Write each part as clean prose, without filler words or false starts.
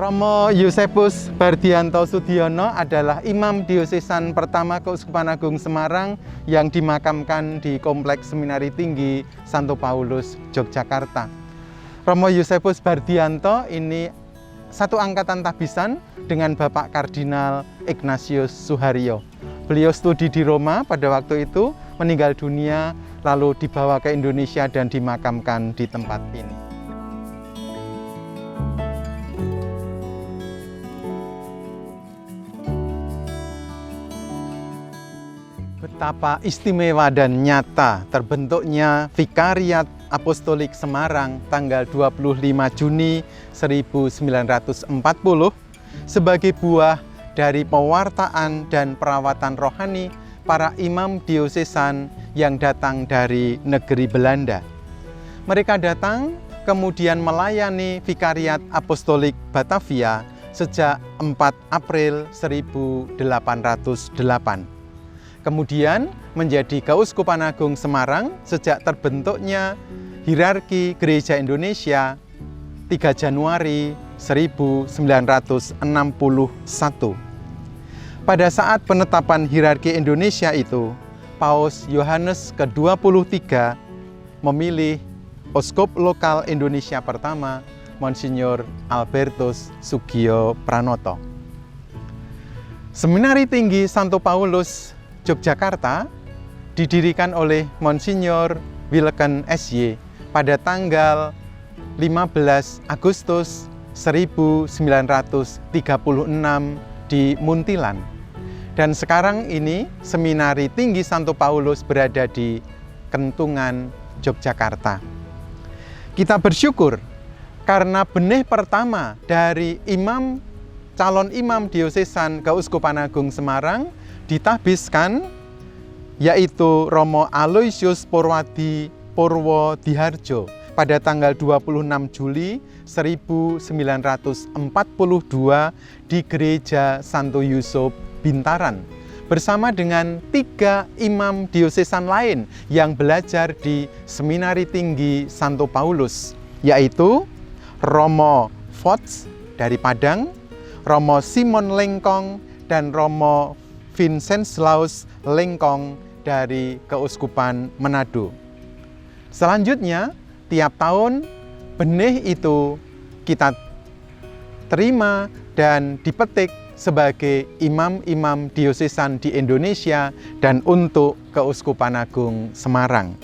Romo Yusepus Bardianto Sudiono adalah Imam Diosesan pertama Keuskupan Agung Semarang yang dimakamkan di Kompleks Seminari Tinggi Santo Paulus, Yogyakarta. Romo Yusepus Bardianto ini satu angkatan tabisan dengan Bapak Kardinal Ignatius Suharyo. Beliau studi di Roma pada waktu itu, meninggal dunia, lalu dibawa ke Indonesia dan dimakamkan di tempat ini. Betapa istimewa dan nyata terbentuknya Vikariat Apostolik Semarang tanggal 25 Juni 1940 sebagai buah dari pewartaan dan perawatan rohani para imam diosesan yang datang dari negeri Belanda. Mereka datang kemudian melayani Vikariat Apostolik Batavia sejak 4 April 1808. Kemudian menjadi Keuskupan Agung Semarang sejak terbentuknya hierarki Gereja Indonesia 3 Januari 1961. Pada saat penetapan hierarki Indonesia itu, Paus Yohanes ke-23 memilih Uskup Lokal Indonesia pertama, Monsinyur Albertus Sugio Pranoto. Seminari Tinggi Santo Paulus Yogyakarta didirikan oleh Monsinyur Wilken SY pada tanggal 15 Agustus 1936 di Muntilan. Dan sekarang ini Seminari Tinggi Santo Paulus berada di Kentungan, Yogyakarta. Kita bersyukur karena benih pertama dari calon imam diosesan Keuskupan Agung Semarang ditabiskan, yaitu Romo Aloysius Purwadi Purwodiharjo pada tanggal 26 Juli 1942 di Gereja Santo Yusuf, Bintaran, bersama dengan 3 imam diosesan lain yang belajar di Seminari Tinggi Santo Paulus, yaitu Romo Fots dari Padang, Romo Simon Lengkong, dan Romo Vincenslaus Lengkong dari Keuskupan Manado. Selanjutnya, tiap tahun benih itu kita terima dan dipetik sebagai imam-imam diosesan di Indonesia dan untuk Keuskupan Agung Semarang.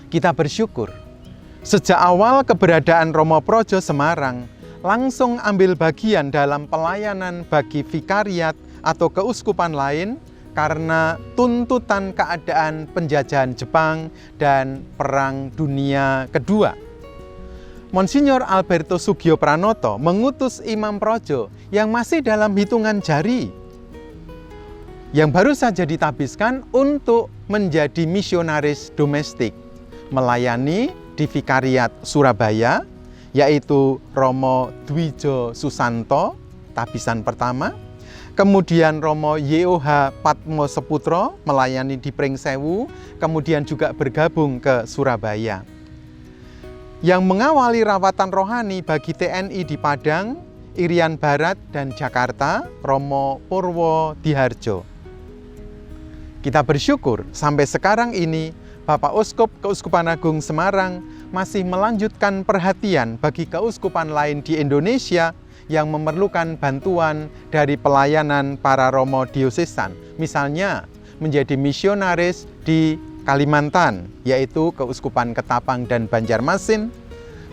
Kita bersyukur, sejak awal keberadaan Romo Projo Semarang langsung ambil bagian dalam pelayanan bagi vikariat atau keuskupan lain karena tuntutan keadaan penjajahan Jepang dan Perang Dunia Kedua. Monsinyur Albertus Sugio Pranoto mengutus Imam Projo yang masih dalam hitungan jari, yang baru saja ditabiskan untuk menjadi misionaris domestik, melayani di Vikariat Surabaya, yaitu Romo Dwijo Susanto, tabisan pertama. Kemudian Romo YOH Patmo Seputro melayani di Pringsewu, kemudian juga bergabung ke Surabaya. Yang mengawali rawatan rohani bagi TNI di Padang, Irian Barat, dan Jakarta, Romo Purwodiharjo. Kita bersyukur sampai sekarang ini Bapak Uskup Keuskupan Agung Semarang masih melanjutkan perhatian bagi keuskupan lain di Indonesia yang memerlukan bantuan dari pelayanan para Romo diosesan. Misalnya menjadi misionaris di Kalimantan, yaitu Keuskupan Ketapang dan Banjarmasin.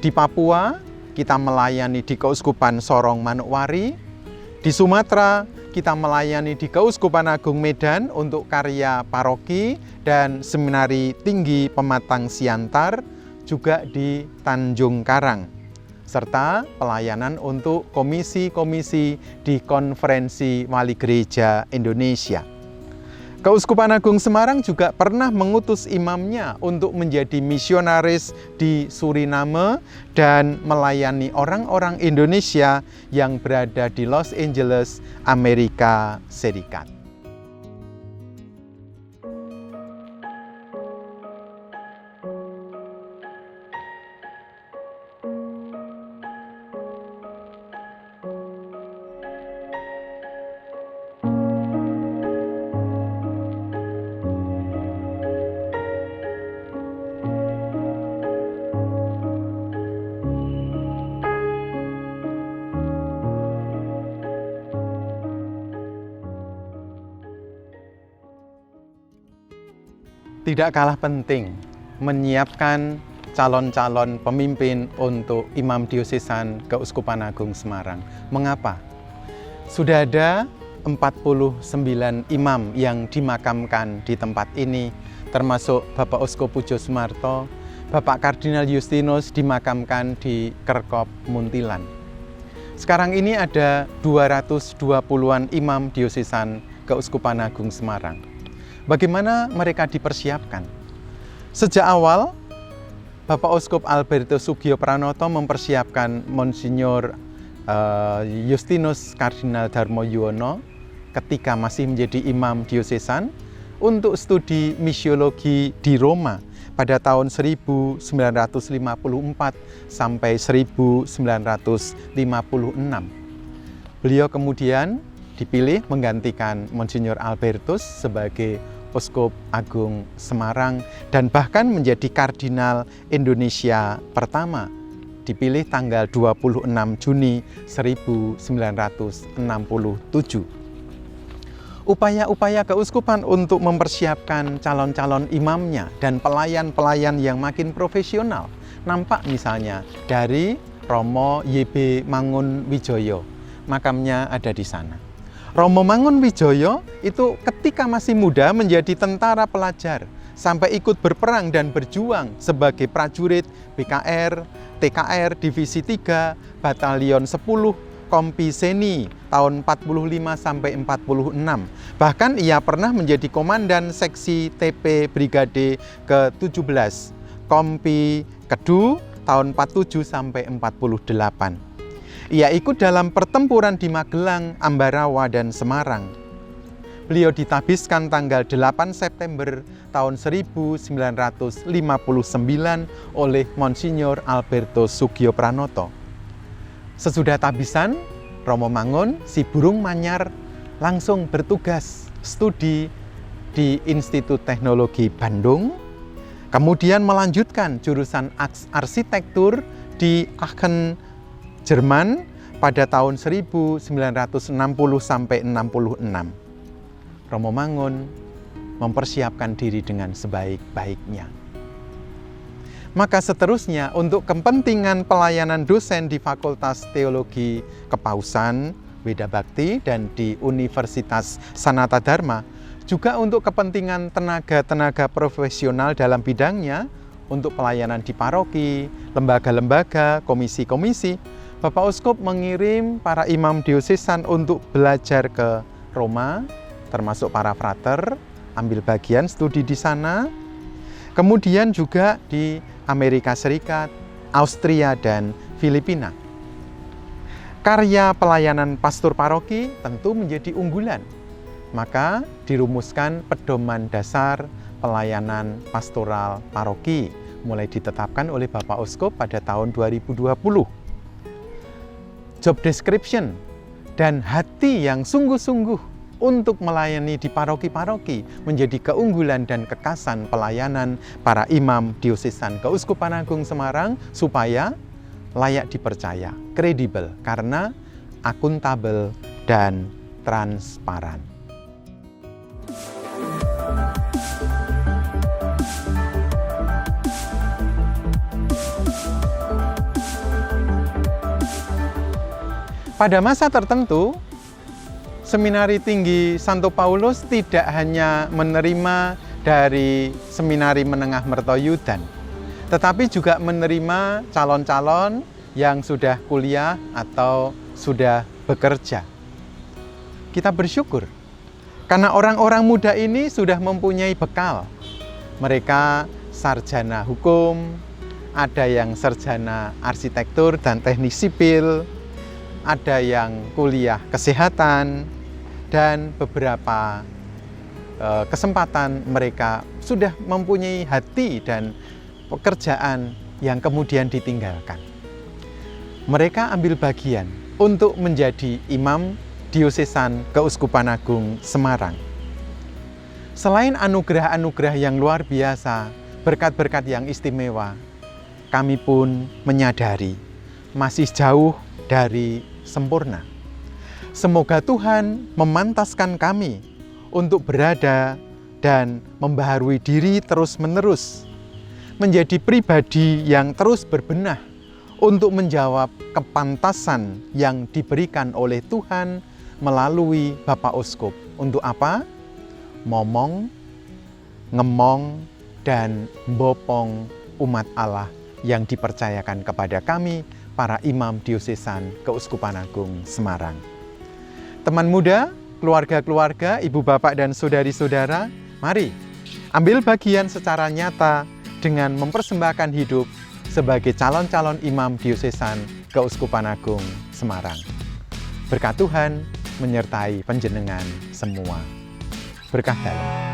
Di Papua, kita melayani di Keuskupan Sorong Manokwari. Di Sumatera, kita melayani di Keuskupan Agung Medan untuk karya paroki dan Seminari Tinggi Pematang Siantar, juga di Tanjung Karang, serta pelayanan untuk komisi-komisi di Konferensi Wali Gereja Indonesia. Keuskupan Agung Semarang juga pernah mengutus imamnya untuk menjadi misionaris di Suriname dan melayani orang-orang Indonesia yang berada di Los Angeles, Amerika Serikat. Tidak kalah penting menyiapkan calon-calon pemimpin untuk Imam Diosesan Keuskupan Agung Semarang. Mengapa? Sudah ada 49 imam yang dimakamkan di tempat ini, termasuk Bapak Uskup Pujo Sumarto. Bapak Kardinal Justinus dimakamkan di Kerkop Muntilan. Sekarang ini ada 220-an imam diosesan Keuskupan Agung Semarang. Bagaimana mereka dipersiapkan? Sejak awal, Bapak Uskup Albertus Sugio Pranoto mempersiapkan Monsinyur Justinus Kardinal Darmo Yuwono ketika masih menjadi imam diosesan untuk studi misiologi di Roma pada tahun 1954 sampai 1956. Beliau kemudian dipilih menggantikan Monsinyur Albertus sebagai Uskup Agung Semarang dan bahkan menjadi Kardinal Indonesia pertama, dipilih tanggal 26 Juni 1967. Upaya-upaya keuskupan untuk mempersiapkan calon-calon imamnya dan pelayan-pelayan yang makin profesional nampak misalnya dari Romo YB Mangunwijoyo, makamnya ada di sana. Romo Mangunwijoyo itu ketika masih muda menjadi tentara pelajar, sampai ikut berperang dan berjuang sebagai prajurit BKR, TKR Divisi 3, Batalion 10, Kompi Seni tahun 45 sampai 46. Bahkan ia pernah menjadi komandan seksi TP Brigade ke-17, Kompi Kedu tahun 47 sampai 48. Ia ikut dalam pertempuran di Magelang, Ambarawa, dan Semarang. Beliau ditabiskan tanggal 8 September tahun 1959 oleh Monsinyur Albertus Sugio Pranoto. Sesudah tabisan, Romo Mangun, si burung manyar, langsung bertugas studi di Institut Teknologi Bandung, kemudian melanjutkan jurusan arsitektur di Aachen, Jerman pada tahun 1960 sampai 66. Romo Mangun mempersiapkan diri dengan sebaik-baiknya. Maka seterusnya untuk kepentingan pelayanan dosen di Fakultas Teologi Kepausan, Weda Bakti, dan di Universitas Sanata Dharma, juga untuk kepentingan tenaga-tenaga profesional dalam bidangnya, untuk pelayanan di paroki, lembaga-lembaga, komisi-komisi, Bapak Uskup mengirim para imam diosesan untuk belajar ke Roma, termasuk para frater, ambil bagian studi di sana. Kemudian juga di Amerika Serikat, Austria, dan Filipina. Karya pelayanan pastor paroki tentu menjadi unggulan. Maka dirumuskan pedoman dasar pelayanan pastoral paroki, mulai ditetapkan oleh Bapak Uskup pada tahun 2020. Job description dan hati yang sungguh-sungguh untuk melayani di paroki-paroki menjadi keunggulan dan kekasan pelayanan para imam diosesan Keuskupan Agung Semarang supaya layak dipercaya, kredibel, karena akuntabel dan transparan. Pada masa tertentu, Seminari Tinggi Santo Paulus tidak hanya menerima dari Seminari Menengah Mertoyudan, tetapi juga menerima calon-calon yang sudah kuliah atau sudah bekerja. Kita bersyukur, karena orang-orang muda ini sudah mempunyai bekal. Mereka sarjana hukum, ada yang sarjana arsitektur dan teknik sipil, ada yang kuliah kesehatan, dan beberapa kesempatan mereka sudah mempunyai hati dan pekerjaan yang kemudian ditinggalkan. Mereka ambil bagian untuk menjadi imam diosesan Keuskupan Agung Semarang. Selain anugerah-anugerah yang luar biasa, berkat-berkat yang istimewa, kami pun menyadari masih jauh dari sempurna. Semoga Tuhan memantaskan kami untuk berada dan membaharui diri terus-menerus, menjadi pribadi yang terus berbenah untuk menjawab kepantasan yang diberikan oleh Tuhan melalui Bapak Uskup. Untuk apa? Momong, ngemong, dan mbopong umat Allah yang dipercayakan kepada kami, para imam diosesan Keuskupan Agung Semarang. Teman muda, keluarga-keluarga, ibu bapak dan saudari-saudara, mari ambil bagian secara nyata dengan mempersembahkan hidup sebagai calon-calon imam diosesan Keuskupan Agung Semarang. Berkat Tuhan menyertai panjenengan semua. Berkah dalam.